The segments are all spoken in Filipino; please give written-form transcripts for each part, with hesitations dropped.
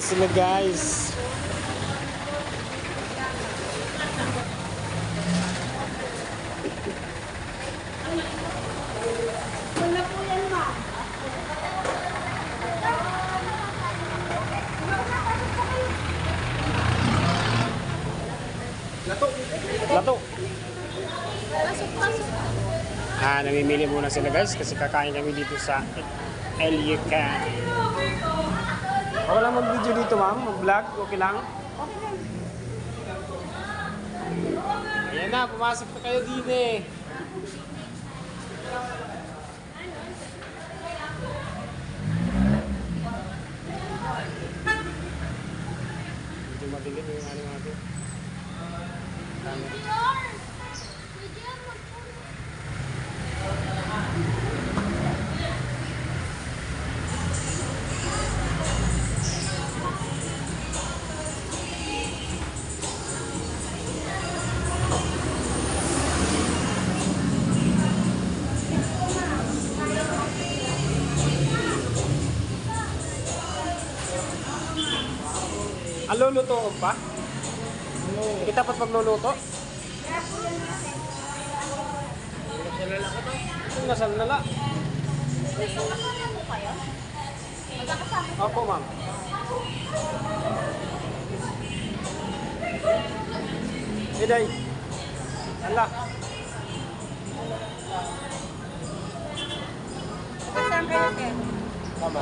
Sila guys. Wala po yan, ma. Lato. Pasok. Namimili muna sila guys kasi kakain kami dito sa Elica. Okay lang mag-video dito ma'am, mag-vlog, okay lang? Ayan na, pumasok na kayo din eh. Medyo madilim yung ano natin. Ang luluto pa? Kita pa pagluluto? Nasal nala. Magkakasama mo kayo? Magkakasama Opo ma'am. Iday. Ala. Saan kayo, Ken? Tama.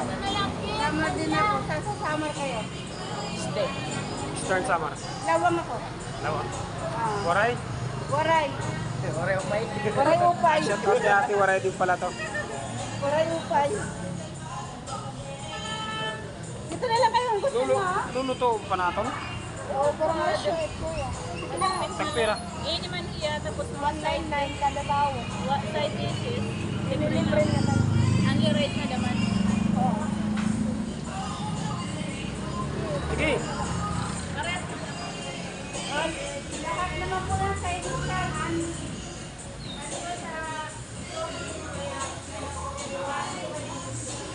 Summer din ako. Saan sa summer kayo? Stern Samar. Lawang ako. Lawa. Ah. Waray. Waray. Waray upay. Waray upay. Shout out kay ate Waray din pala to. Waray upay. Dito na lang kayo. Ang gusto mo, ha? Luluto pa natin. Oo, parang mga short ko. Tagpira. Ini man iya tapos 199 kada bawo. what side dishes. Libre naman. Ang rate na naman. Oo. Sige. Lahat naman po lang sa edukan.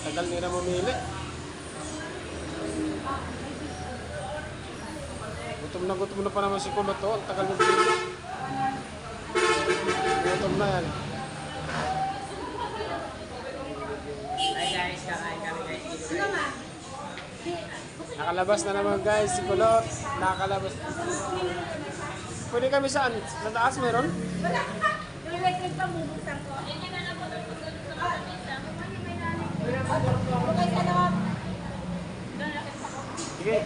Tagal nila mamili. Gutom na pa naman si Kulot to. Ang tagal mamili. Gutom na yan. Nakalabas na naman guys si Kulot. Nakalabas. Pwede kami saan? Sa taas meron? Yung electric pa bubuksan ko. Okay, salamat. Sige.